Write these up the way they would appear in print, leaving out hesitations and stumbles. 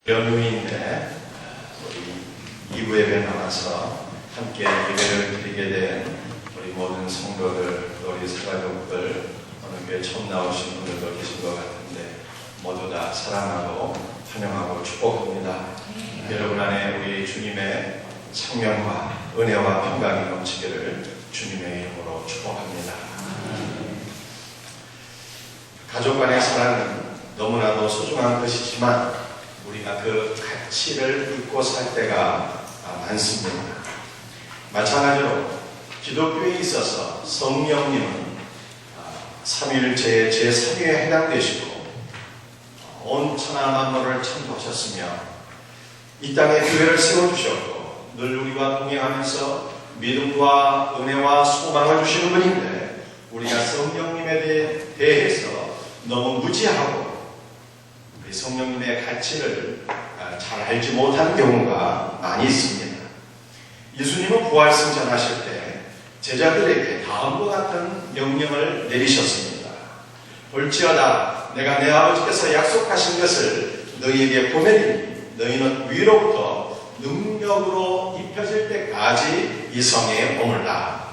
연휴인데 우리 2부 예배 나와서 함께 예배를 드리게 된 우리 모든 성도들, 우리 사가족들, 어느 교회 처음 나오신 분들도 계신 것 같은데 모두 다 사랑하고 환영하고 축복합니다. 여러분 안에 우리 주님의 생명과 은혜와 평강이 넘치기를 주님의 이름으로 축복합니다. 가족 간의 사랑은 너무나도 소중한 것이지만 우리가 그 가치를 잊고 살 때가 많습니다. 마찬가지로 기독교에 있어서 성령님은 삼위일체의 제3위에 해당되시고 온 천하 만물을 창조하셨으며 이 땅에 교회를 세워주셨고 늘 우리와 동행하면서 믿음과 은혜와 소망을 주시는 분인데 우리가 성령님에 대해서 너무 무지하고 성령님의 가치를 잘 알지 못하는 경우가 많이 있습니다. 예수님은 부활 승천하실 때 제자들에게 다음과 같은 명령을 내리셨습니다. 볼지어다 내가 내 아버지께서 약속하신 것을 너희에게 보내리니 너희는 위로부터 능력으로 입혀질 때까지 이 성에 머물라.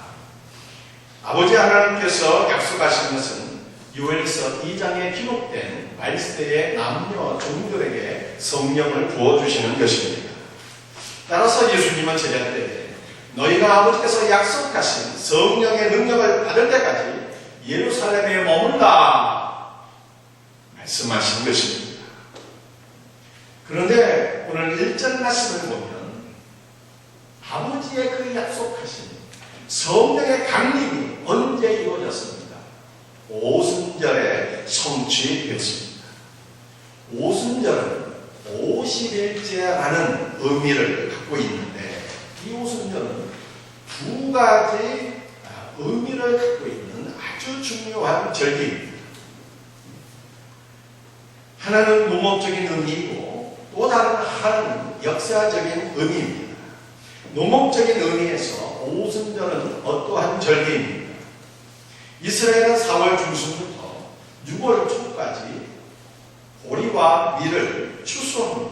아버지 하나님께서 약속하신 것은 요엘서 2장에 기록된 말세의 남녀 종들에게 성령을 부어주시는 것입니다. 따라서 예수님은 제자들에게 너희가 아버지께서 약속하신 성령의 능력을 받을 때까지 예루살렘에 머물라 말씀하신 것입니다. 그런데 오늘 1절 말씀을 보면 아버지의 그 약속하신 성령의 강림이 언제 이루어졌습니까? 오순절에 성취되었습니다. 오순절은 50일째라는 의미를 갖고 있는데 이 오순절은 두 가지 의미를 갖고 있는 아주 중요한 절기입니다. 하나는 농업적인 의미이고 또 다른 하나는 역사적인 의미입니다. 농업적인 의미에서 오순절은 어떠한 절기입니다. 이스라엘은 4월 중순부터 6월 초까지 보리와 밀을 추수합니다.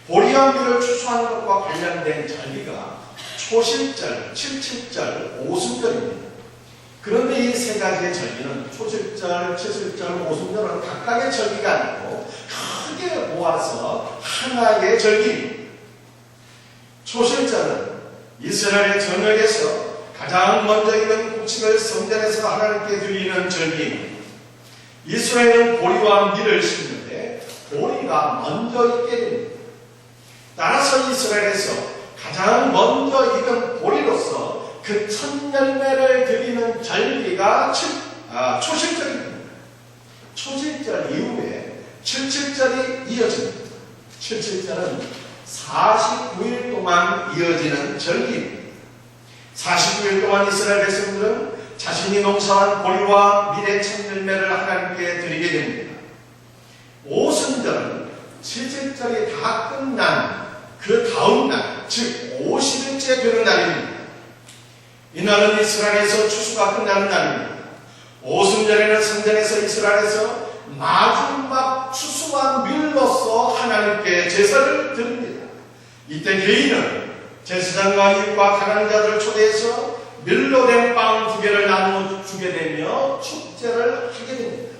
보리와 밀을 추수하는 것과 관련된 절기가 초실절, 칠칠절, 오순절입니다. 그런데 이 세 가지의 절기는 초실절, 칠칠절, 오순절은 각각의 절기가 아니고 크게 모아서 하나의 절기입니다. 초실절은 이스라엘의 전역에서 가장 먼저 익은 곡식을 성전에서 하나님께 드리는 절기입니다. 이스라엘은 보리와 밀을 심는데 보리가 먼저 익게 됩니다. 따라서 이스라엘에서 가장 먼저 익은 보리로서 그 첫 열매를 드리는 절기가 초실절입니다. 초실절 이후에 칠칠절이 이어집니다. 칠칠절은 49일 동안 이어지는 절기입니다. 49일 동안 이스라엘 백성들은 자신이 농사한 보리와 밀의 첫 열매를 하나님께 드리게 됩니다. 오순절은 칠칠절이 다 끝난 그 다음 날, 즉 50일째 되는 날입니다. 이날은 이스라엘에서 추수가 끝나는 날입니다. 오순절에는 성전에서 이스라엘에서 마지막 추수한 밀로서 하나님께 제사를 드립니다. 이때 개인은 제사장과 이웃과 가난한 자들을 초대해서 밀로 된 빵 2개를 나누어 주게 되며 축제를 하게 됩니다.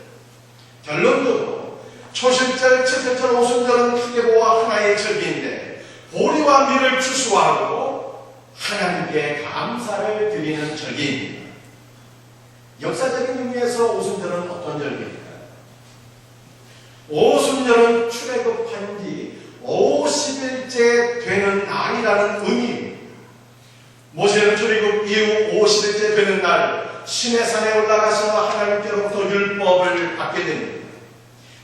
결론적으로 초실절, 칠칠절, 오순절은 크게 모아 하나의 절기인데 보리와 밀을 추수하고 하나님께 감사를 드리는 절기입니다. 역사적인 의미에서 오순절은 어떤 절기입니까? 오순절은 출애굽한 지 50일째 되는 날이라는 의미입니다. 모세는 출애굽 이후 50일째 되는 날 시내산에 올라가서 하나님께로부터 율법을 받게 됩니다.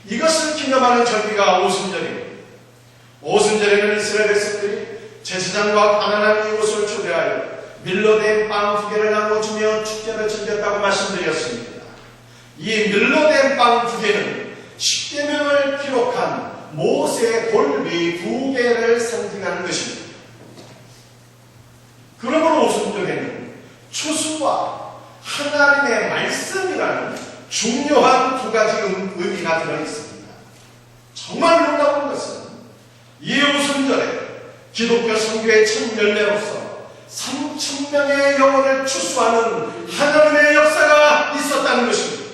이것을 기념하는 절기가 오순절입니다. 오순절에는 이스라엘 백성들이 제사장과 가난한 이웃을 초대하여 밀로 된 빵 2개를 나눠주며 축제를 즐겼다고 말씀드렸습니다. 이 밀로 된 빵 2개는 십계명을 기록한 모세의 돌비 2개를 상징하는 것입니다. 그러므로 오순절에는 추수와 하나님의 말씀이라는 중요한 두 가지 의미가 들어있습니다. 정말 놀라운 것은 기독교 선교의 첫 열매로서 3,000명의 영혼을 추수하는 하나님의 역사가 있었다는 것입니다.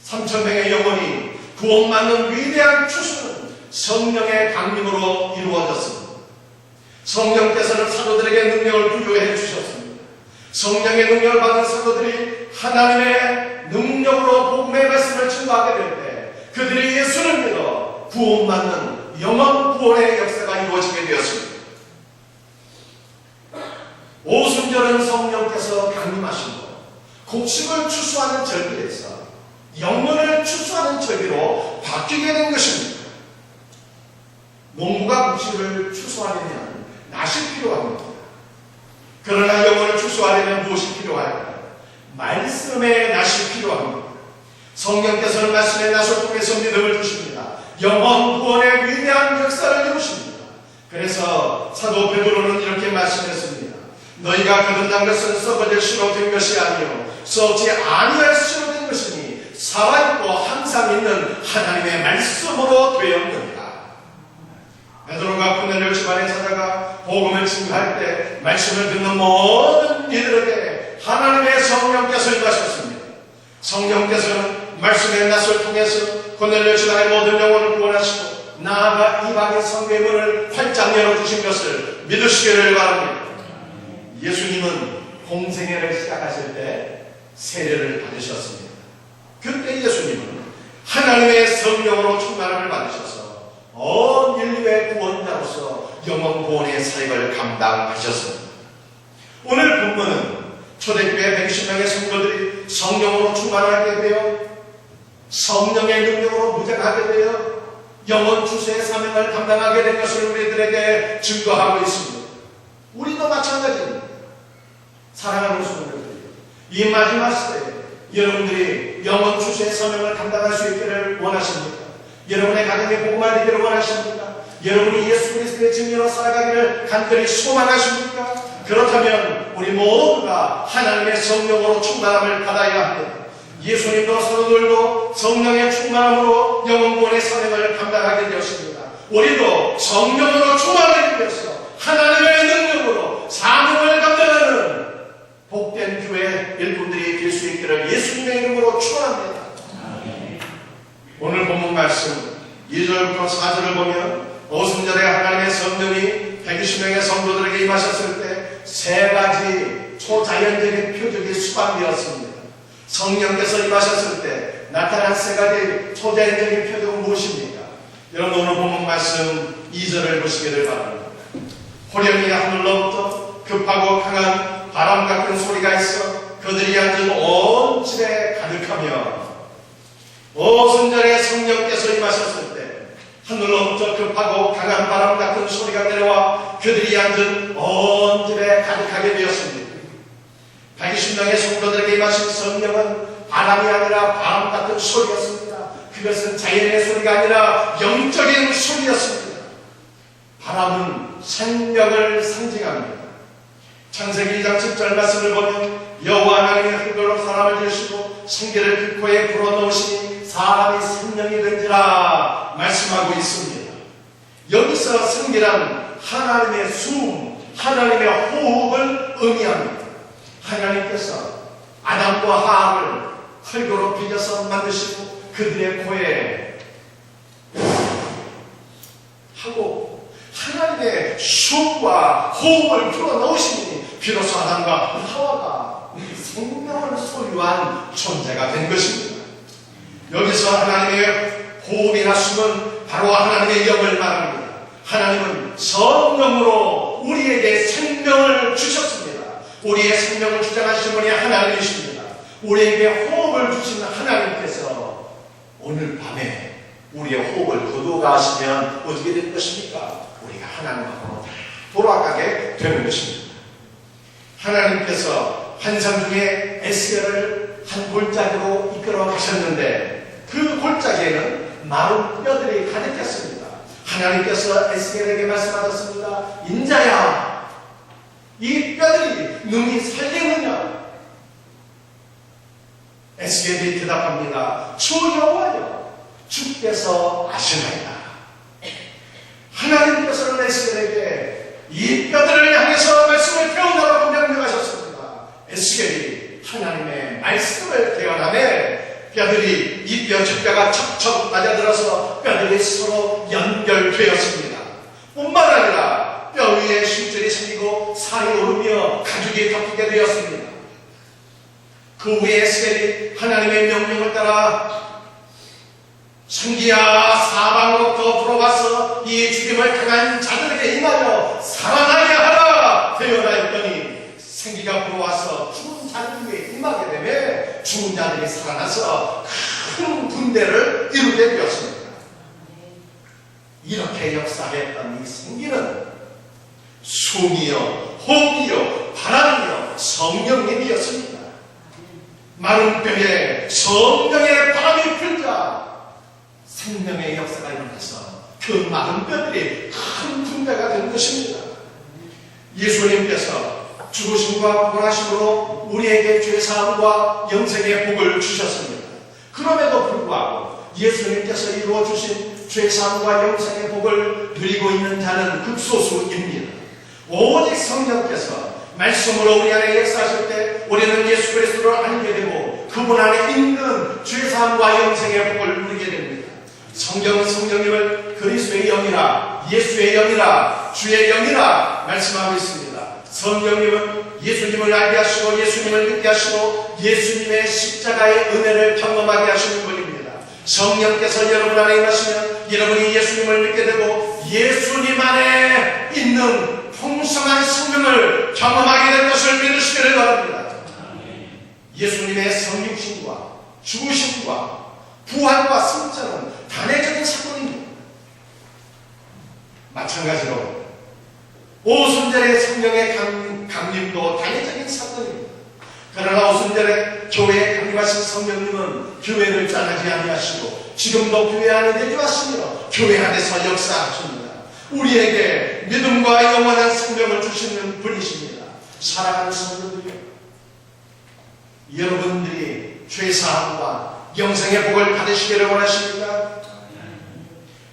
3,000명의 영혼이 구원받는 위대한 추수는 성령의 강림으로 이루어졌습니다. 성령께서는 사도들에게 능력을 부여해 주셨습니다. 성령의 능력을 받은 사도들이 하나님의 능력으로 복음의 말씀을 증거하게 될 때 그들이 예수를 믿어 구원받는 영원 구원의 역사가 이루어지게 되었습니다. 오순절은 성령께서 강림하시고 곡식을 추수하는 절기에서 영혼을 추수하는 절기로 바뀌게 된 것입니다. 농부가 곡식을 추수하려면 낫이 필요합니다. 그러나 영혼을 추수하려면 무엇이 필요할까요? 말씀의 낫이 필요합니다. 성령께서는 말씀의 낫을 통해서 믿음을 주십니다. 영원 구원의 위대한 역사를 이루십니다. 그래서 사도 베드로는 이렇게 말씀했습니다. 너희가 거듭난 것은 썩어질 씨로 된 것이 아니요 썩지 아니할 씨로 된 것이니 살아있고 항상 있는 하나님의 말씀으로 되었느니라. 베드로가 고넬료 집안에 찾아가 복음을 증거할 때 말씀을 듣는 모든 이들에게 하나님의 성령께서 임하셨습니다. 성령께서는 말씀의 낫을 통해서 고넬료 집안의 모든 영혼을 구원하시고 나아가 이방인 성교의 문을 활짝 열어주신 것을 믿으시기를 바랍니다. 예수님은 공생애를 시작하실 때 세례를 받으셨습니다. 그때 예수님은 하나님의 성령으로 충만함을 받으셔서 온 인류의 구원자로서 영원 구원의 사역을 감당하셨습니다. 오늘 본문은 초대교회 120명의 성도들이 성령으로 충만하게 되어 성령의 능력으로 무장하게 되어 영원 주세의 사명을 감당하게 된 것을 우리들에게 증거하고 있습니다. 우리도 마찬가지입니다. 사랑하는 성도들, 이 마지막 시대에 여러분들이 영원 주세의 사명을 감당할 수 있기를 원하십니까? 여러분의 가정에 복음을 되기를 원하십니까? 여러분이 예수 그리스도의 증인으로 살아가기를 간절히 소망하십니까? 그렇다면 우리 모두가 하나님의 성령으로 충만함을 받아야 합니다. 예수님도 사도들도 성령의 충만함으로 영원구원의 사명을 감당하게 되었습니다. 우리도 성령으로 충만하게 되어서 하나님의 능력으로 사명을 감당하는 복된 교회 일꾼들이 될 수 있기를 예수님의 이름으로 축원합니다. 오늘 본문 말씀 2절부터 4절을 보면 오순절에 하나님의 성령이 120명의 성도들에게 임하셨을 때 세 가지 초자연적인 표적이 수반되었습니다. 성령께서 임하셨을 때 나타난 세 가지 초자연적인 표적은 무엇입니까? 여러분 오늘 본문 말씀 2절을 보시기를 바랍니다. 호련히 하늘로부터 급하고 강한 바람 같은 소리가 있어 그들이 앉은 온 집에 가득하며 오순절에 성령께서 임하셨을 때 하늘로부터 급하고 강한 바람 같은 소리가 내려와 그들이 앉은 온 집에 가득하게 되었습니다. 120명의 성도들에게 임하신 성령은 바람이 아니라 바람 같은 소리였습니다. 그것은 자연의 소리가 아니라 영적인 소리였습니다. 바람은 생명을 상징합니다. 창세기 2장 10절 말씀을 보면 여호와 하나님이 흙으로 사람을 지으시고 생기를 그 코에 불어넣으시니 사람이 생명이 된지라 말씀하고 있습니다. 여기서 생기란 하나님의 숨, 하나님의 호흡을 의미합니다. 하나님께서 아담과 하와를 흙으로 빚어서 만드시고 그들의 코에 하고 하나님의 숨과 호흡을 불어넣으시니 비로소 아담과 하와가 생명을 소유한 존재가 된 것입니다. 여기서 하나님의 호흡이나 숨은 바로 하나님의 영을 말합니다. 하나님은 성령으로 우리에게 생명을 주셨습니다. 우리의 생명을 주장하시는 분이 하나님이십니다. 우리에게 호흡을 주시는 하나님께서 오늘 밤에 우리의 호흡을 거두어가시면 어떻게 될 것입니까? 우리가 하나님 앞으로 돌아가게 되는 것입니다. 하나님께서 환상 중에 에스겔을 한 골짜기로 이끌어 가셨는데 그 골짜기에는 마른 뼈들이 가득했습니다. 하나님께서 에스겔에게 말씀하셨습니다. 인자야, 이 뼈들이 능히 살리느냐? 에스겔이 대답합니다. 주 여호와여, 주께서 아시나이다. 하나님께서 뼈들이 서로 연결되었습니다. 뿐만 아니라 뼈 위에 심줄이 생기고 살이 오르며 가죽이 덮이게 되었습니다. 그 후에 에스겔이 하나님의 명령을 따라 생기야 사방으로부터 불어와서 이 죽임을 당한 자들에게 임하여 살아나게 하라 되어라 했더니 생기가 불어와서 죽은 자들에게 임하게 되며 죽은 자들이 살아나서 큰 군대를 이루게 되었습니다. 이렇게 역사했던 이 생기는 숨이요 호흡이요 바람이요 성령님이었습니다. 마른 뼈에 성령의 바람이 불자 생명의 역사가 일어나서 그 마른 뼈들이 큰 군대가 된 것입니다. 예수님께서 죽으심과 부활하심으로 우리에게 죄사함과 영생의 복을 주셨습니다. 그럼에도 불구하고 예수님께서 이루어 주신 죄사함과 영생의 복을 누리고 있는 자는 극소수입니다. 오직 성령께서 말씀으로 우리 안에 역사하실 때 우리는 예수 그리스도를 알게 되고 그분 안에 있는 죄사함과 영생의 복을 누리게 됩니다. 성경은 성령님을 그리스도의 영이라 예수의 영이라 주의 영이라 말씀하고 있습니다. 성령님은 예수님을 알게 하시고 예수님을 믿게 하시고 예수님의 십자가의 은혜를 경험하게 하시는 분입니다. 성령께서 여러분 안에 임하시면 여러분이 예수님을 믿게 되고 예수님 안에 있는 풍성한 생명을 경험하게 될 것을 믿으시기를 바랍니다. 예수님의 성육신과 죽으심과 부활과 승천은 단회적인 사건입니다. 마찬가지로 오순절의 성령의 강림도 단회적인 사건입니다. 그러나 오순절에 교회에 강림하신 성령님은 교회를 떠나지 아니하시고 지금도 교회 안에 내주하시며 교회 안에서 역사하십니다. 우리에게 믿음과 영원한 생명을 주시는 분이십니다. 사랑하는 성도들이여, 여러분들이 죄사함과 영생의 복을 받으시기를 원하십니까?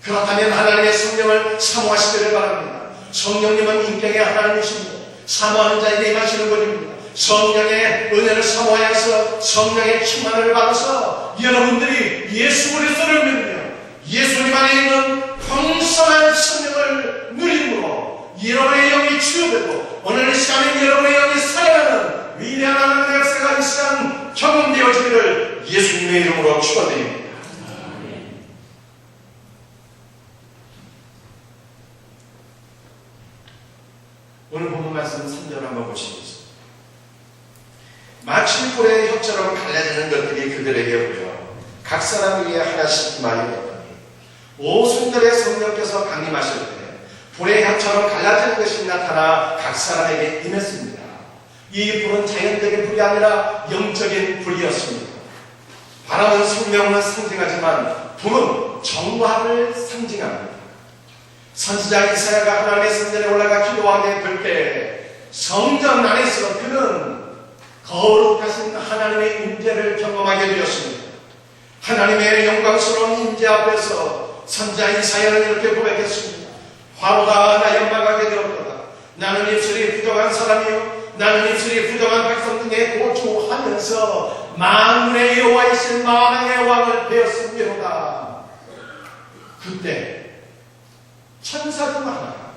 그렇다면 하나님의 성령을 사모하시기를 바랍니다. 성령님은 인격의 하나님이십니다. 사모하는 자에게 임하시는 분입니다. 성령의 은혜를 사모하여서 성령의 충만을 받아서 여러분들이 예수 그리스도를 믿으며 예수님 안에 있는 풍성한 성령을 누림으로 여러분의 영이 치유되고 오늘 이 시간에 여러분의 영이 살아나는 위대한 하나님의 역사가 이 시간 경험되어지기를 예수님의 이름으로 축원드립니다. 오늘 본문 말씀 3절 한번 보시겠습니다. 마침 불의 혀처럼 갈라지는 것들이 그들에게 보여 각 사람 위에 하나씩 임하였더니 오순절에 성령께서 강림하실 때 불의 혀처럼 갈라지는 것이 나타나 각 사람에게 임했습니다. 이 불은 자연적인 불이 아니라 영적인 불이었습니다. 바람은 생명을 상징하지만 불은 정화를 상징합니다. 선지자 이사야가 하나님의 성전에 올라가 기도하게 될 때 성전 안에서 그는 거룩하신 하나님의 임재를 경험하게 되었습니다. 하나님의 영광스러운 임재 앞에서 선지자 이사야는 이렇게 고백했습니다. 화로가 나 연방하게 되었도다. 나는 입술이 부정한 사람이요 나는 입술이 부정한 백성 중에 고초하면서 만군의 여호와이신 만왕의 왕을 배웠음이로다. 그때 천사 중 하나가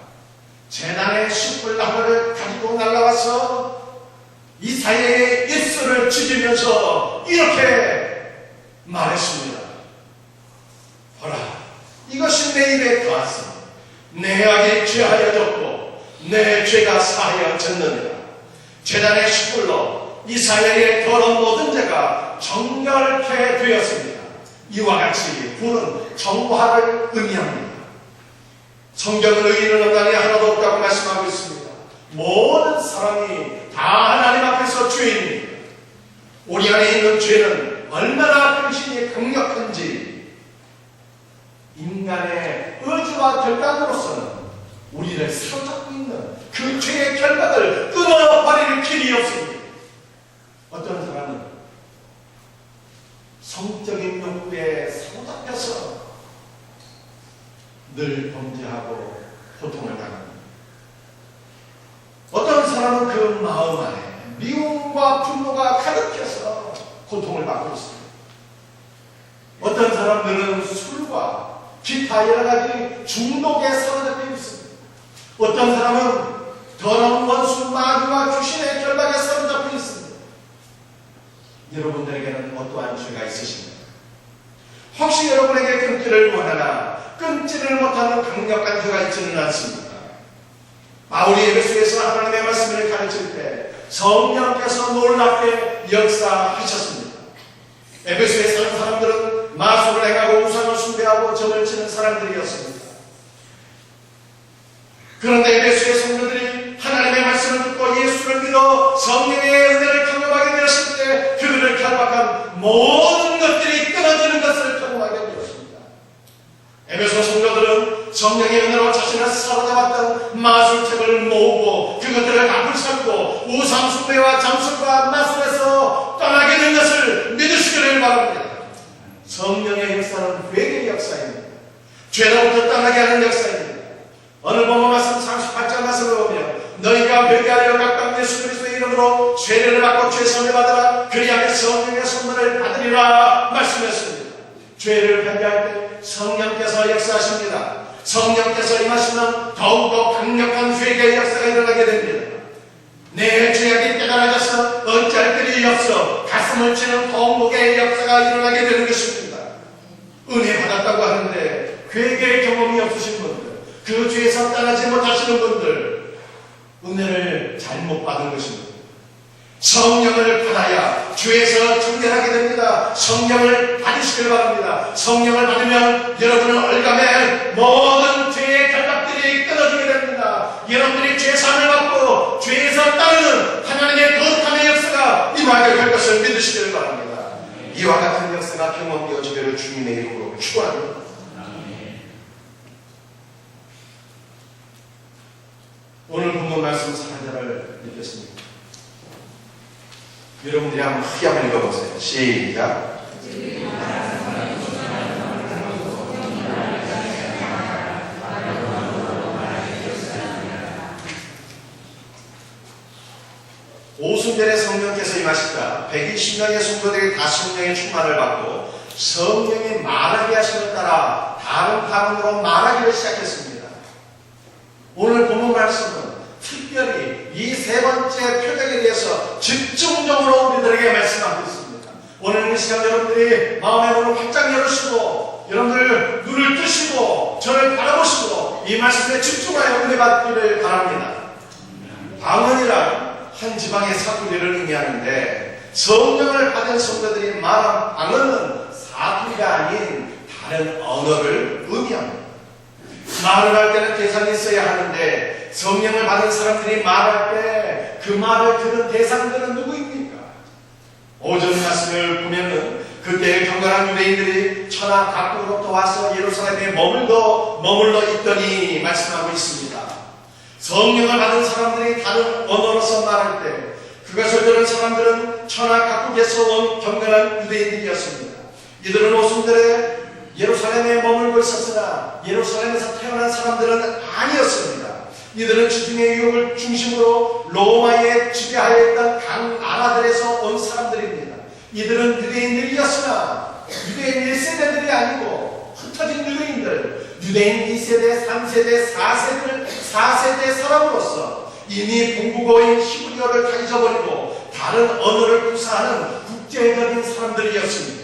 재단의 숯불 하나를 가지고 날아와서 이사야의 입술을 찢으면서 이렇게 말했습니다. 보라, 이것이 내 입에 닿았으니 내 악이 죄하여졌고 내 죄가 사하여졌느니라. 재단의 숯불로 이사야의 더러운 모든 죄가 정결케 되었습니다. 이와 같이 불은 정화를 의미합니다. 성경은 의인은 없다니 하나도 없다고 말씀하고 있습니다. 모든 사람이 다 하나님 앞에서 죄인입니다. 우리 안에 있는 죄는 얼마나 근신이 강력한지 인간의 의지와 결단으로서는 우리를 사로잡고 있는 그 죄의 결박을 끊어버릴 길이 없습니다. 어떤 사람은 성적인 욕구에 사로잡혀서 늘 범죄하고 고통을 당합니다. 어떤 사람은 그 마음 안에 미움과 분노가 가득해서 고통을 받고 있습니다. 어떤 사람들은 술과 기타 여러 가지 중독에 사로잡혀 있습니다. 어떤 사람은 더러운 원수 마귀와 귀신의 결박에 사로잡혀 있습니다. 여러분들에게는 어떠한 죄가 있으십니까? 혹시 여러분에게 끊기를 원하나 끊지를 못하는 강력한 죄가 있지는 않습니까? 바울이 에베소에서 하나님의 말씀을 가르칠 때 성령께서 놀랍게 역사하셨습니다. 에베소에 사는 사람들은 마술을 행하고 우상을 숭배하고 점을 치는 사람들이었습니다. 그런데 에베소의 성도들이 하나님의 말씀을 듣고 예수를 믿어 성령의 은혜를 경험하게 되었을 때 그들을 결박한 모든 것들이 끊어지는 것을 경험하게 되었습니다. 에베소 성도들은 성령의 은혜로 자신을 사로잡았던 마술책을 모으고 그것들을 다 불살고 우상 숭배와 잠술과 마술에서 떠나게 된 것을 믿으시기를 바랍니다. 성령의 역사는 회개의 역사입니다. 죄로부터 떠나게 하는 역사입니다. 오늘 본문 말씀 38절 말씀을 보면 너희가 회개하여 각각 예수 그리스도의 이름으로 세례를 받고 죄사함을 받으라 그리하면 성령의 선물을 받으리라 말씀했습니다. 죄를 회개할 때 성령께서 역사하십니다. 성령께서 임하시면 더욱더 강력한 회개의 역사가 일어나게 됩니다. 내 죄악이 깨달아져서 어찌할 길이 없어 가슴을 치는 통곡의 역사가 일어나게 되는 것입니다. 은혜 받았다고 하는데 회개의 경험이 없으신 분들, 그 죄에서 떠나지 못하시는 분들, 은혜를 잘못 받은 것입니다. 성령을 받아야 죄에서 청결하게 됩니다. 성령을 받으시길 바랍니다. 성령을 받으면 여러분은 얼감의 모든 죄의 결박들이 끊어지게 됩니다. 여러분들이 죄사함을 받고 죄에서 따르는 하나님의 거룩함의 역사가 임하게 될 것을 믿으시길 바랍니다. 이와 같은 역사가 경험되어지기를 주님의 이름으로 축원합니다. 오늘 본문 말씀 4절을 읽겠습니다. 여러분들이 한번 크게 한번 읽어보세요. 시작. 오순절에 성령께서 임하시다 120명의 성도들이 다 성령의 충만을 받고 성령이 말하게 하심을 따라 다른 방언으로 말하기를 시작했습니다. 오늘 본문 말씀은 특별히 이 세 번째 표적에 대해서 집중적으로 우리들에게 말씀하고 있습니다. 오늘 이 시간 여러분들이 마음의 문을 활짝 열으시고 여러분들 눈을 뜨시고 저를 바라보시고 이 말씀에 집중하여 은혜 받기를 바랍니다. 방언이란 한 지방의 사투리를 의미하는데 성령을 받은 성도들이 말한 방언은 사투리가 아닌 다른 언어를 의미합니다. 말을 할 때는 대상이 있어야 하는데 성령을 받은 사람들이 말할 때 그 말을 들은 대상들은 누구입니까? 오전 말씀을 보면은 그때 경건한 유대인들이 천하 각국으로부터 와서 예루살렘에 머물러 있더니 말씀하고 있습니다. 성령을 받은 사람들이 다른 언어로서 말할 때 그것을 들은 사람들은 천하 각국에서 온 경건한 유대인들이었습니다. 이들은 오순절에 예루살렘에 머물고 있었으나 예루살렘에서 태어난 사람들은 아니었습니다. 이들은 지중해 유역을 중심으로 로마에 지배하여 있던 각 나라들에서 온 사람들입니다. 이들은 유대인들이었으나 유대인 1세대들이 아니고 흩어진 유대인들, 유대인 2세대, 3세대, 4세대 사람으로서 이미 본국어인 히브리어를 다 잊어버리고 다른 언어를 구사하는 국제적인 사람들이었습니다.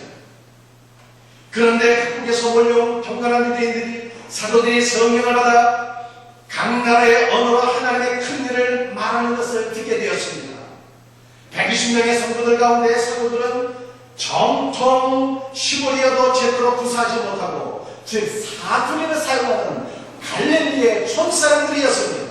그런데 각국에서 몰려온 경건한 유대인들이 사도들이 성령을 받아 각 나라의 언어로 하나님의 큰 일을 말하는 것을 듣게 되었습니다. 120명의 성도들 가운데 사도들은 정통 히브리어도 제대로 구사하지 못하고 즉 사투리를 사용하는 갈릴리의 촌사람들이었습니다.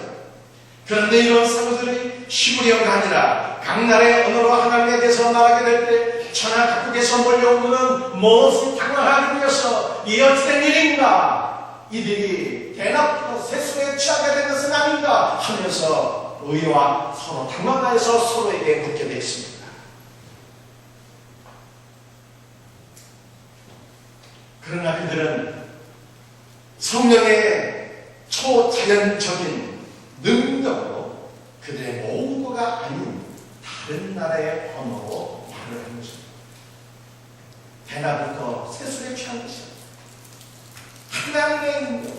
그런데 이런 사도들이 히브리어가 아니라 각 나라의 언어로 하나님에 대해서 말하게 될 때 천하 각국에서 몰려온 그는 무엇을 당황하게 되어서 이 어찌된 일인가? 이들이 대낮부터 세수에 취하게 된 것은 아닌가 하면서 의와 서로 당황하여서 서로에게 묻게 되었습니다. 그러나 그들은 성령의 초자연적인 능력으로 그들의 모국어가 아닌 다른 나라의 언어로 말을 하는 것입니다. 대낮부터 세수에 취한 것입니다. 하나님의 능력,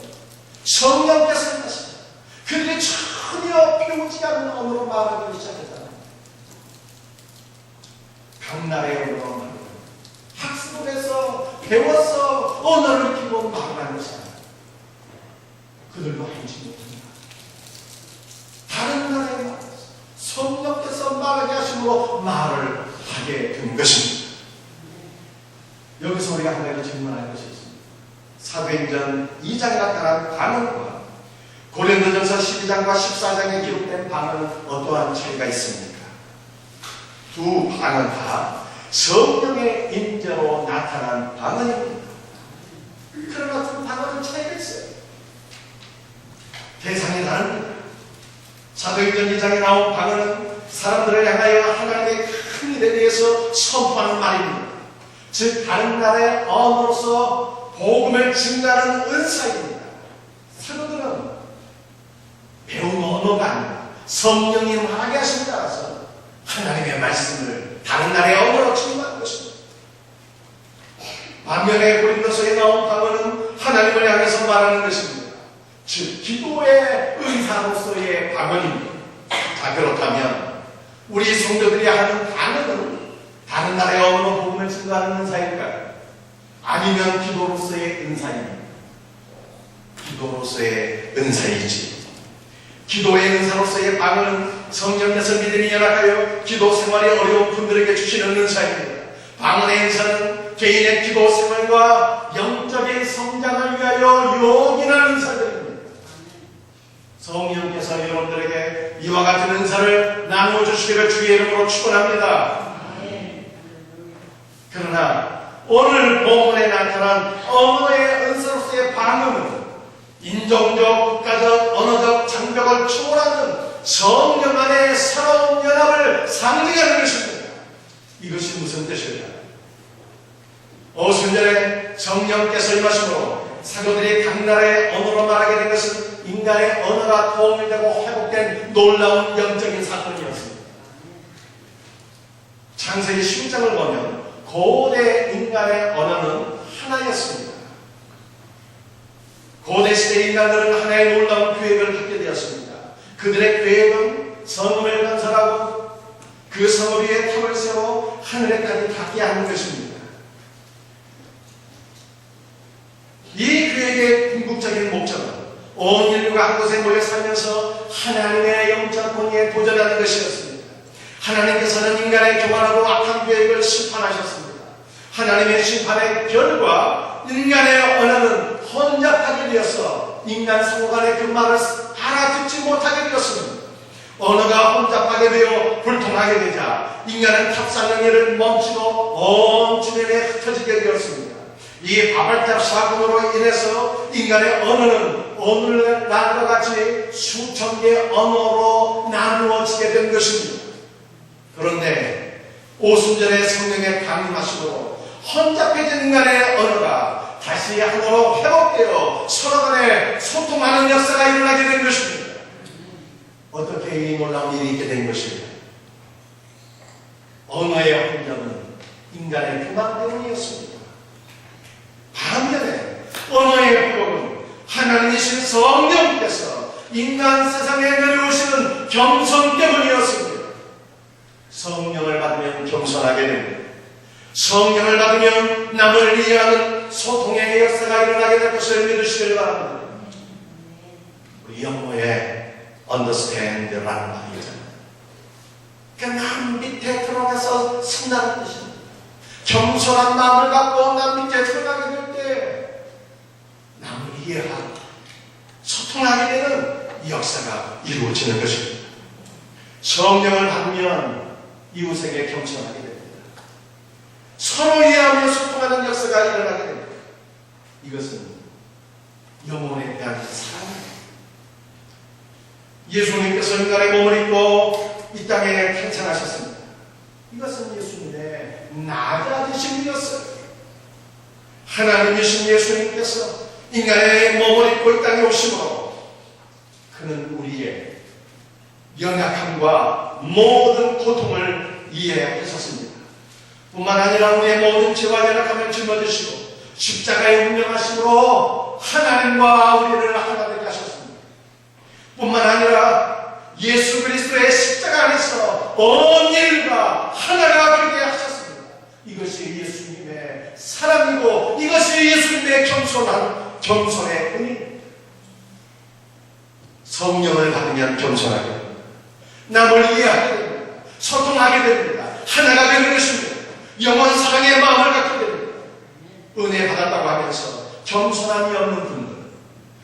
성령께서 임하시고 그들이 전혀 배우지 않는 언어로 말하기 시작했잖아요. 강나라의 언어로 말하고 학습을 해서 배워서 언어를 익히고 말하는 것이 아니에요. 그들도 알지 못합니다. 다른 나라의 말, 성령께서 말하게 하심으로 말을 하게 된 것입니다. 여기서 우리가 한 가지 질문할 것이 있습니다. 사도행전 2장에 나타난 반응과 고린도전서 12장과 14장에 기록된 반응은 어떠한 차이가 있습니까? 두 반응 다 성령의 인자로 나타난 반응입니다. 그러나 두 반응은 차이가 있어요. 대상이 다릅니다. 사도행전 2장에 나온 반응은 사람들을 향하여 하나님의 큰 일에 대해서 선포하는 말입니다. 즉 다른 나라의 언어로서 복음을 증가하는 은사입니다. 사도들은 배운 언어가 아니라 성령이 말하게 하심에 따라서 하나님의 말씀을 다른 나라의 언어로 증거하는 것입니다. 반면에 고린도서에 나온 방언은 하나님을 향해서 말하는 것입니다. 즉 기도의 은사로서의 방언입니다. 자, 그렇다면 우리 성도들이 하는 방언은 다른 나라의 언어로 복음을 증거하는 은사일까요? 아니면 기도로서의 은사입니다. 기도로서의 은사이지. 기도의 은사로서의 방언은 성령께서 믿음이 연약하여 기도 생활이 어려운 분들에게 주시는 은사입니다. 방언의 은사는 개인의 기도 생활과 영적인 성장을 위하여 용인하는 은사들입니다. 성령께서 여러분들에게 이와 같은 은사를 나누어 주시기를 주의 이름으로 축원합니다. 그러나 오늘 본문에 나타난 언어의 은사로서의 방언은 인종적, 국가적, 언어적 장벽을 초월하는 성령 안의 새로운 연합을 상징하는 것입니다. 이것이 무슨 뜻일까요? 오순절에 성령께서 임하심으로 사도들이 각 나라의 언어로 말하게 된 것은 인간의 언어가 통일되고 회복된 놀라운 영적인 사건이었습니다. 창세기 10장을 보면 고대 인간의 언어는 하나였습니다. 고대 시대 인간들은 하나의 놀라운 계획을 갖게 되었습니다. 그들의 계획은 성읍을 건설하고 그 성읍 위에 탑을 세워 하늘에까지 닿게 하는 것입니다. 이 계획의 궁극적인 목적은 온 인류가 한 곳에 모여 살면서 하나님의 영적 권위에 도전하는 것이었습니다. 하나님께서는 인간의 교만하고 악한 계획을 심판하셨습니다. 하나님의 심판의 결과 인간의 언어는 혼잡하게 되어서 인간 상호 간의 그 말을 알아듣지 못하게 되었습니다. 언어가 혼잡하게 되어 불통하게 되자 인간은 탑사는 일을 멈추고 온 주변에 흩어지게 되었습니다. 이 바벨탑 사건으로 인해서 인간의 언어는 오늘날과 같이 수천 개의 언어로 나누어지게 된 것입니다. 그런데 오순절에 성령의 강림하심으로 혼잡해진 인간의 언어가 다시 하나로 회복되어 서로 간에 소통하는 역사가 일어나게 된 것입니다. 어떻게 이 놀라운 일이 있게 된 것입니까? 언어의 혼잡은 인간의 교만 때문이었습니다. 반면에 언어의 회복은 하나님이신 성령께서 인간 세상에 내려오시는 겸손 때문이었습니다. 성령을 받으면 겸손하게 됩니다. 성령을 받으면 남을 이해하는 소통의 역사가 일어나게 될 것을 믿으시길 바랍니다. 우리 영어에 understand라는 말이 있잖아요. 그러니까 남 밑에 들어가서 쓴다는 뜻입니다. 겸손한 마음을 갖고 남 밑에 들어가게 될 때 남을 이해하고 소통하게 되는 역사가 이루어지는 것입니다. 성령을 받으면 이웃에게 겸손하게 됩니다. 서로 이해하며 소통하는 역사가 일어나게 됩니다. 이것은 영혼에 대한 사랑입니다. 예수님께서 인간의 몸을 입고 이 땅에 탄생하셨습니다. 이것은 예수님의 낮아지심이었어요. 하나님이신 예수님께서 인간의 몸을 입고 이 땅에 오심으로 그는 우리의 연약함과 모든 고통을 이해하셨습니다. 뿐만 아니라 우리의 모든 죄와 연약함을 짊어지시고 십자가에 운명하심으로 하나님과 우리를 하나 되게 하셨습니다. 뿐만 아니라 예수 그리스도의 십자가 안에서 온 일과 하나가 되게 하셨습니다. 이것이 예수님의 사랑이고 이것이 예수님의 겸손의 은혜입니다. 성령을 받으면 겸손하게 됩니다. 남을 이해하게 됩니다. 소통하게 됩니다. 하나가 되는 것입니다. 영원 사랑의 마음을 갖게 됩니다. 은혜 받았다고 하면서 겸손함이 없는 분들,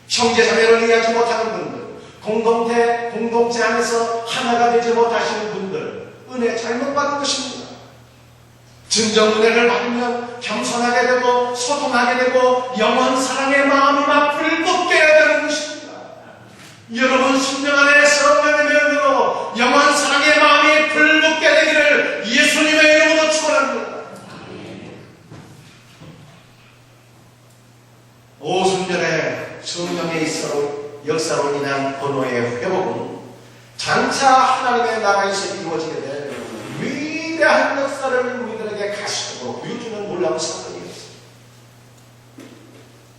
형제자매를 이해하지 못하는 분들, 공동체 안에서 하나가 되지 못하시는 분들, 은혜 잘못 받은 것입니다. 진정 은혜를 받으면 겸손하게 되고 소통하게 되고 영원 사랑의 마음이 막 불붙게 되는 것입니다. 여러분 심령 안에 성령의 면으로 영원 사랑의 마음이 불붙게 되기를 예수님의 이름으로 축원합니다. 오순절에 성령의 역사로 인한 번호의 회복은 장차 하나님의 나라에서 이루어지게 될 위대한 역사를 우리들에게 가시고 보여주는 놀라운 사건이었습니다.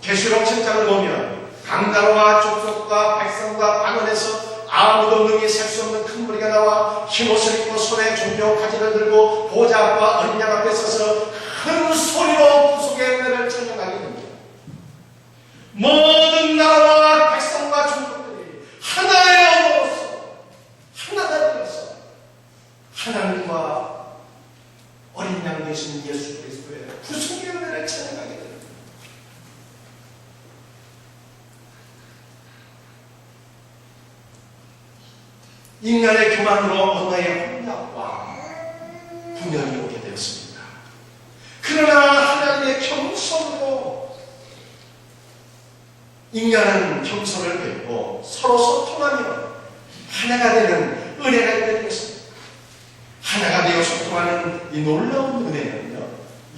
계시록 7장을 보면 강나라와 족속과 백성과 방언에서 아무도 능히 셀 수 없는 큰 무리가 나와 흰옷을 입고 손에 종려 가지를 들고 보좌 앞과 어린 양 앞에 서서 큰 소리로 구속의 은혜를 찬양하게 됩니다. 모든 나라와 백성과 종족들이 하나의 언어로서 하나가 되어서 하나님과 어린 양 되신 예수 그리스도의 구속의 은혜를 찬양하게 됩니다. 인간의 교만으로 언어의 혼잡과 분열이 오게 되었습니다. 그러나 하나님의 겸손으로 인간은 겸손을 배우고 서로 소통하며 하나가 되는 은혜가 있게 되었습니다. 하나가 되어 소통하는 이 놀라운 은혜는요,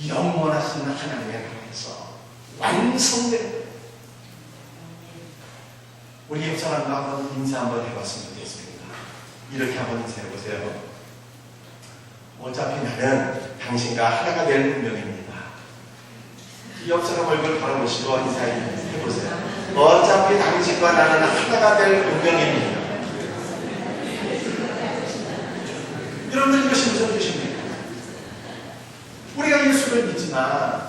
영원하신 하나님의 나라에서 완성됩니다. 우리 옆 사람과 한번 인사 한번 해봤으면 좋겠습니다. 이렇게 한번 인사해보세요. 어차피 나는 당신과 하나가 될 운명입니다. 이 옆 사람 얼굴 바라보시고 인사해보세요. 어차피 당신과 나는 하나가 될 운명입니다. 여러분들 이것이 무슨 뜻입니까? 우리가 예수를 믿지만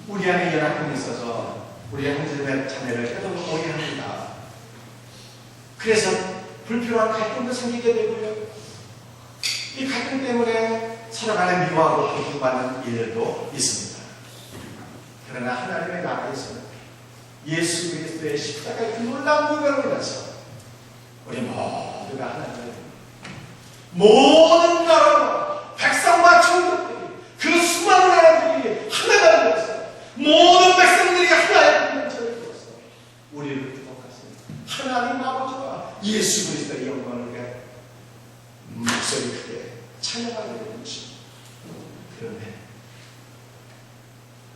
우리 안에 연합함이 있어서 우리의 형제자매 자매를 깨닫고 오해합니다. 그래서 불필요한 갈등도 생기게 되고요. 이 갈등 때문에 서로 간에 미워하고 고통받는 일도 있습니다. 그러나 하나님의 나라에서는 예수 그리스도의 십자가의 그 놀라운 은혜로 인해서 우리 모두가 하나님을 모든 나라와 백성과 종족들이 그 수많은 나라들이 하나가 되어서 모든 백성들이 하나의 공동체를 이루어서 우리를 구속하신 하나님 아버지와 예수 그리스도의 영광을 위해 목소리 크게 찬양하게 되는 것입니다. 그런데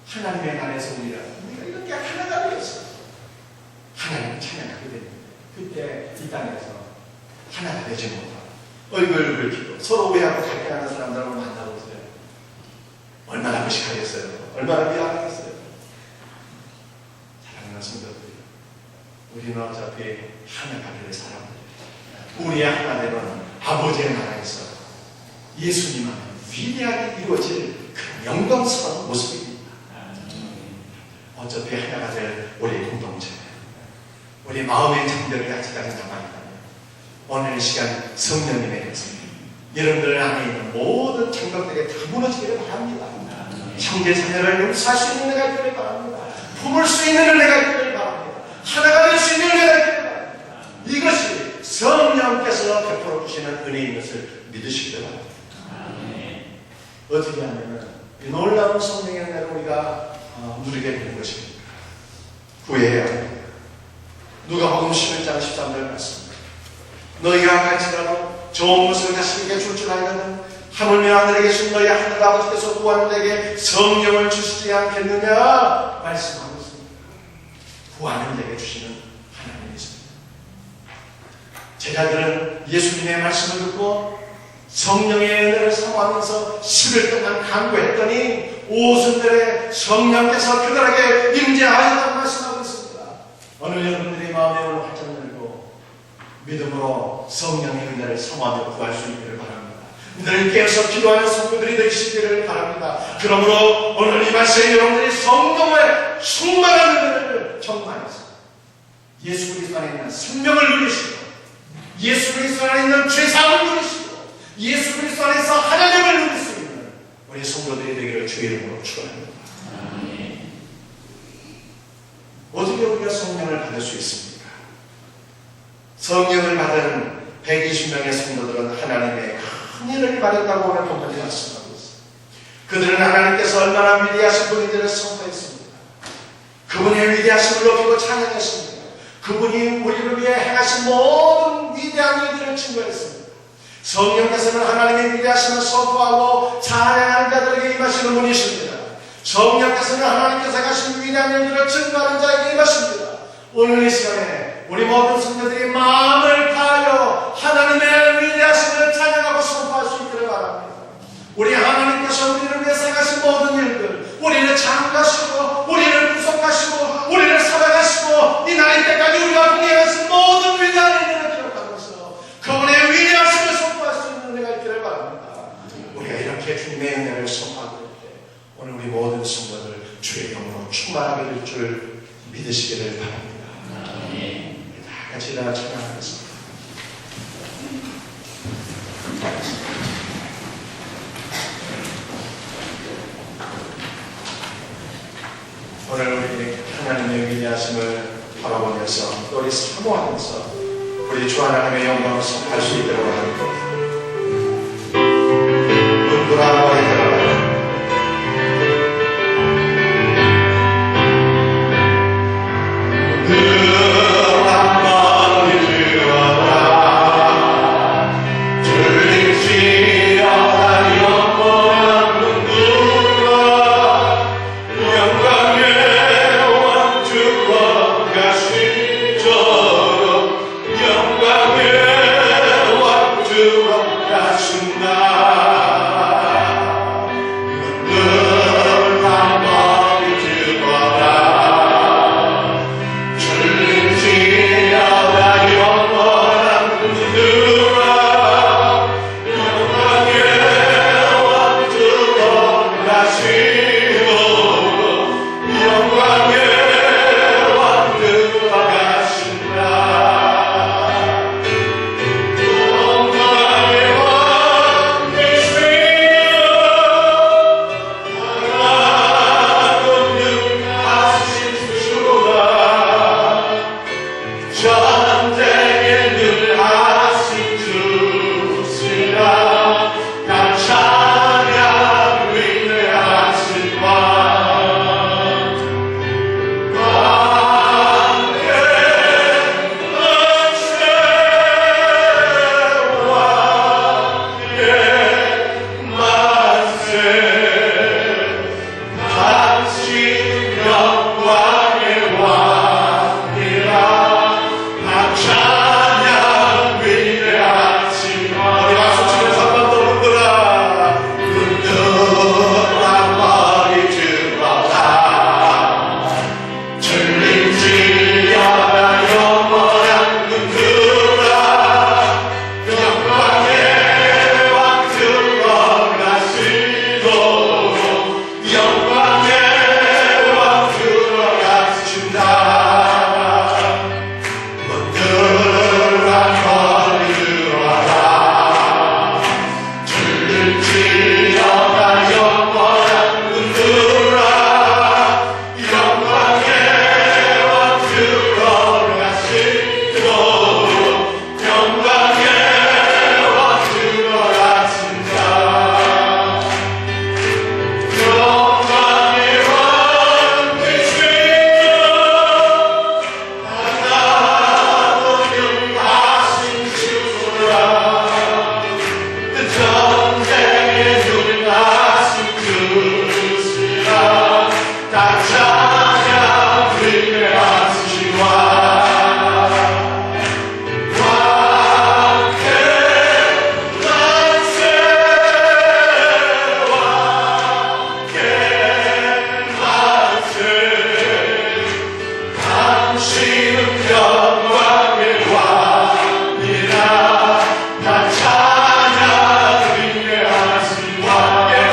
하나님의 나라에서 우리가 이렇게 하나가 되어서 하나님을 찬양하게 됩니다. 그때 이 땅에서 하나가 되지 못하고 얼굴을 붉히고 서로 오해하고 갈등하는 사람들을 만나보세요. 얼마나 무식하겠어요. 얼마나 미안하겠어요. 사랑하는 성도들이, 우리는 어차피 하나가 될 사람들, 우리의 하나되는 아버지의 나라에서 예수님 안에 위대하게 이루어질 그 영광스러운 모습입니다. 어차피 하나가 될 우리 공동체, 우리 마음의 장벽이 아직까지 남아있다면 오늘 시간 성령님의 역사, 여러분들 안에 있는 모든 장벽들이 다 무너지기를 바랍니다. 형제 자매를 용서할 수 있는 은혜가 있기를 바랍니다. 품을 수 있는 은혜가 있기를 바랍니다. 하나가 될 수 있는 은혜가 있기를 바랍니다. 이것이 성령께서 베풀어 주시는 은혜인 것을 믿으시기를 바랍니다. 어떻게 하면 이 놀라운 성령의 은혜를 우리가 누리게 되는 것입니다. 구해야 합니다. 누가복음 11장 13절 말씀, 너희가 갈지라도 좋은 것을 자식에게 줄 줄 알거든 하물며 하늘에 계신 너희 하늘 아버지께서 구하는 자에게 성령을 주시지 않겠느냐 말씀하고 있습니다. 구하는 자에게 주시는 하나님이십니다. 제자들은 예수님의 말씀을 듣고 성령의 은혜를 사모하면서 10일 동안 간구했더니 오순절에 성령께서 그들에게 임재하였다고 말씀하고 있습니다. 오늘 여러분들의 마음에 오늘 활짝 열고 믿음으로 성령의 은혜를 사모하며 구할 수 있기를 바랍니다. 늘 깨어서 기도하는 성도들이 되시기를 바랍니다. 그러므로 오늘 이 말씀에 여러분들이 성령의 충만한 은혜를 경험하면서 예수 그리스도 안에 있는 생명을 누리시고 예수 그리스도 안에 있는 죄사함을 누리시고 예수 그리스도 안에서 하나님을 누릴 수 있는 우리 성도들이 되기를 주의 이름으로 축원합니다. 어떻게 우리가 성령을 받을 수 있습니까? 성령을 받은 120명의 성도들은 하나님의 큰 은혜를 받았다고 오늘 본문에 말씀하고 있습니다. 그들은 하나님께서 얼마나 위대하신 분인지를 선포했습니다. 그분의 위대하심을 높이고 찬양했습니다. 그분이 우리를 위해 행하신 모든 위대한 일들을 증거했습니다. 성령께서는 하나님의 위대하심을 선포하고 찬양하는 자들에게 임하시는 분이십니다. 성령께서는 하나님께서 하신 위대한 일들을 증거하는 자에게 임하십니다. 오늘 이 시간에 우리 모든 성도들이 마음을 다하여 하나님의 위대하심을 찬양하고 선포할 수 있기를 바랍니다. 우리 하나님께서 우리를 위해 행하신 모든 일들, 우리를 장가시고 우리를 구속하시고 우리를 살아가시고 이 날이 때까지 우리가 동행하신 모든 위대한 일들을 기록하면서 그분의 위대하심을 선포할 수 있는 은혜가 있기를 바랍니다. 우리가 이렇게 주님의 은혜를 선포하고 있을 때 오늘 우리 모든 성도들 주의 영으로 충만하게 될 줄 믿으시기를 바랍니다. 다 같이 다 찬양하겠습니다. 오늘 우리 하나님의 위대하심을 바라보면서 또 우리 사모하면서 우리 주 하나님의 영광을 선포할 수 있도록 합니다. 눈보라 머리카락 영광의 왕 들어가 당신은 영광의 왕이라 다 찬양 위대하신 왕의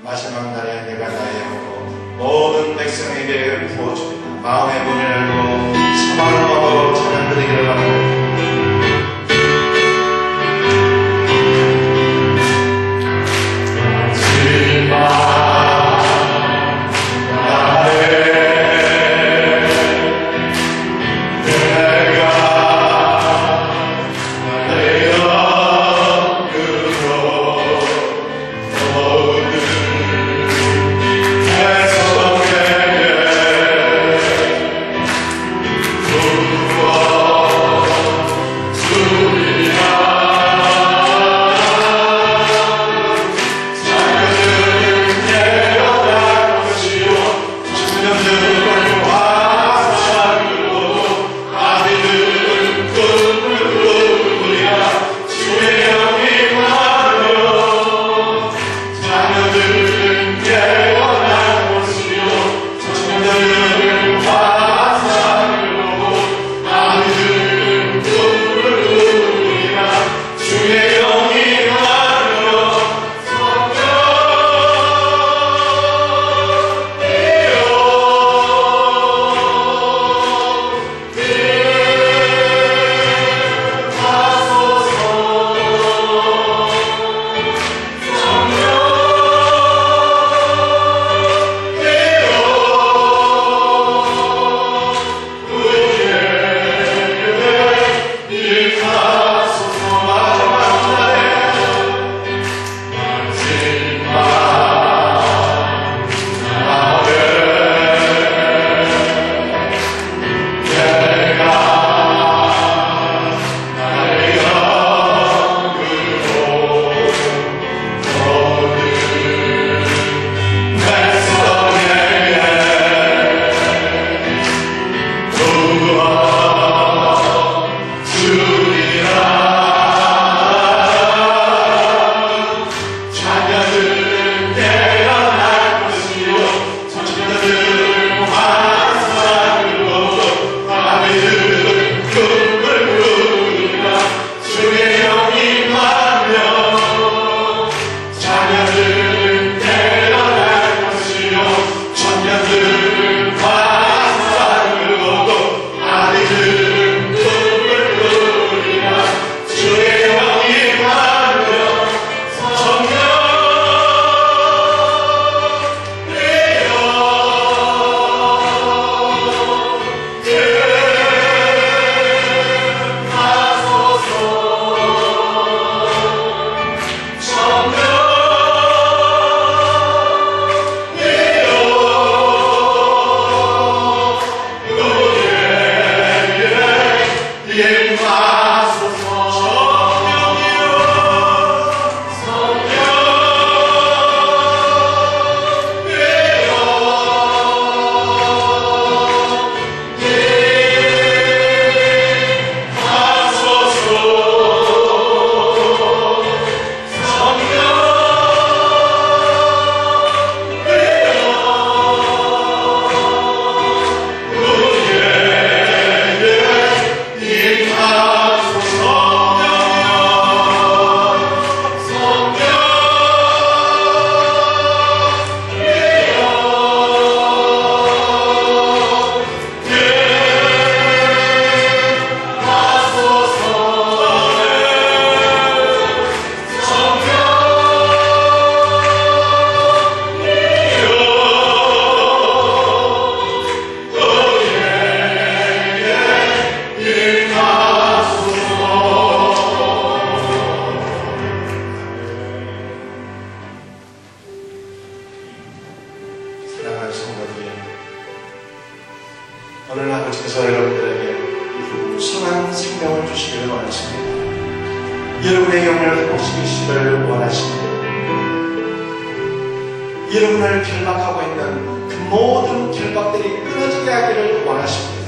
마지막 날에 내가 나의 영으로 모든 백성에게 부어주리라. 마음의 문을 열고 사망을 먹어 찬양 드리기를 바랍니다. Oh 성도들이 오늘 아버지께서 여러분들에게 풍성한 생명을 주시기를 원하십니다. 여러분의 영을 회복시키시기를 원하십니다. 여러분을 결박하고 있는 그 모든 결박들이 끊어지게 하기를 원하십니다.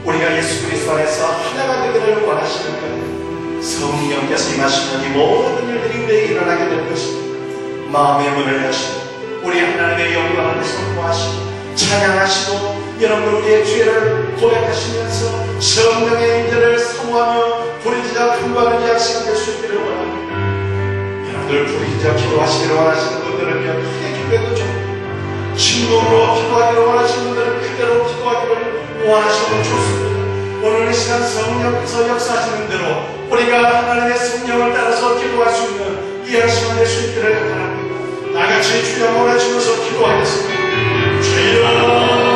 우리가 예수 그리스도 안에서 하나가 되기를 원하시는 거예요. 성령께서 임하시는 이 모든 일들이 우리에게 일어나게 될 것입니다. 마음의 문을 여시고 우리 하나님의 영광을 선포하시고 찬양하시고 여러분 우리의 죄를 고백하시면서 성령의 인자를 사모하며 부르짖어 간구하는 약속이 될 수 있기를 원합니다. 여러분들 부르짖어 기도하시기를 원하시는 분들은요 크게 기도해도 좋고 진동으로 기도하기를 원하시는 분들은 그대로 기도하기를 원하셔도 좋습니다. 오늘 이 시간 성령께서 역사하시는 대로 우리가 하나님의 성령을 따라서 기도할 수 있는 이 시간 될 수 있기를 바랍니다. 나같이 주여 몰아주면서 기도하겠습니다. 주여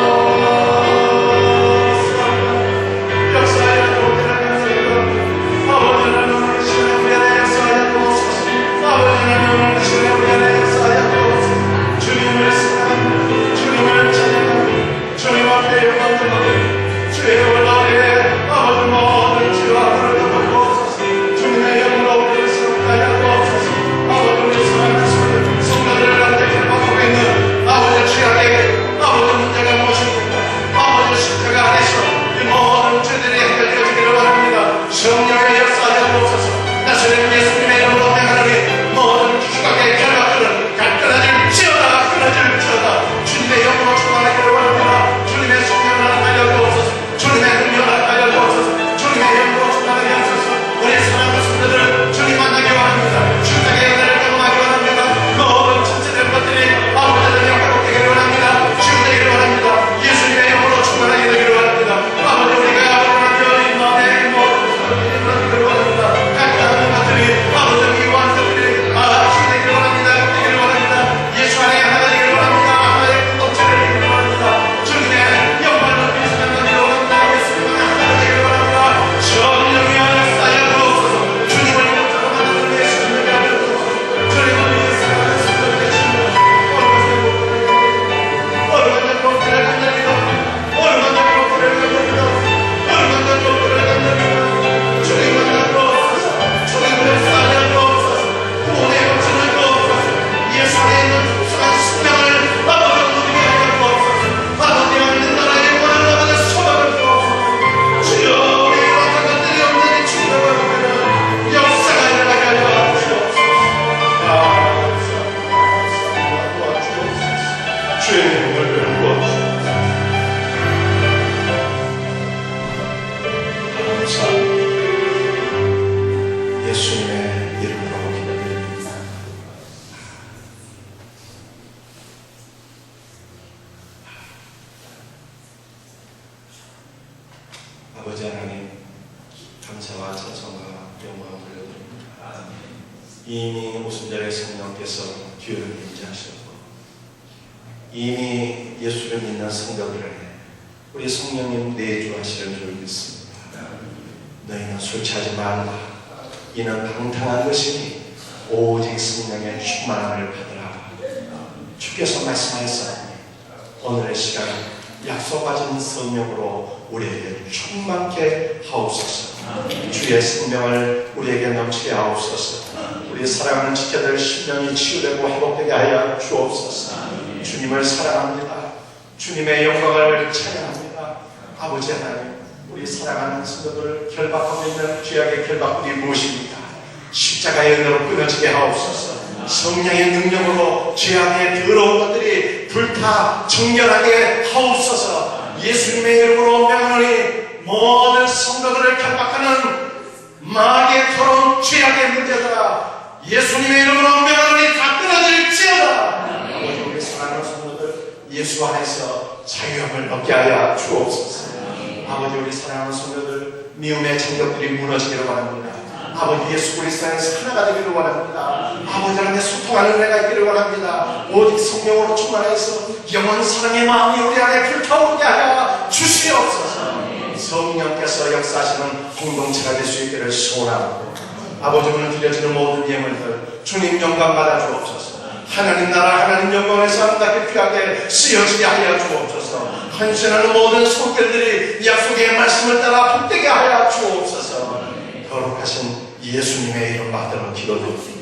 아버지 하나님 감사와 찬송과 영광을 돌려드립니다. 이미 오순절에 성령께서 뒤를 인자하셨고 이미 예수를 믿는 성도들에게 우리 성령님 내주하시는 줄 믿습니다. 너희는 술 취하지 말라. 이는 방탕한 것이니 오직 성령의 충만함을 받으라. 주께서 말씀하셨사오니 오늘의 시간 약속받은 성령으로 우리에게 충만케 하옵소서. 주의 생명을 우리에게 넘치게 하옵소서. 우리 사랑하는 지체들 심령이 치유되고 회복되게 하여 주옵소서. 주님을 사랑합니다. 주님의 영광을 찬양합니다. 아버지 하나님, 우리 사랑하는 성도들을 결박하고 있는 죄악의 결박들이 무엇입니까? 십자가의 은혜로 끊어지게 하옵소서. 성령의 능력으로 죄악의 더러운 것들이 불타 정렬하게 하옵소서. 예수님의 이름으로 명하노니 모든 성도들을 결박하는 마귀의 더러운 죄악의 문제들아 예수님의 이름으로 명하노니 다 끊어질지어다. 아버지 우리 사랑하는 성도들 예수 안에서 자유함을 얻게 하여 주옵소서. 아버지 우리 사랑하는 성도들 미움의 장벽들이 무너지기를 원합니다. 아버지 예수 그리스도 안에서 하나가 되기를 원합니다. 아버지 하나님의 소통하는 은혜가 있기를 원합니다. 오직 성령으로 충만해서 영원 사랑의 마음이 우리 안에 불타오르게 하여 주시옵소서. 성령께서 역사하시는 공동체가 될 수 있기를 소원하고 아버지 오늘 드려지는 모든 예물들 주님 영광 받아 주옵소서. 하나님 나라 하나님 영광에서 아름답게 귀하게 쓰여지게 하여 주옵소서. 헌신하는 모든 손길들이 약속의 말씀을 따라 복되게 하여 주옵소서. 거룩하신 예수님의 이름 받들어 기도드립니다.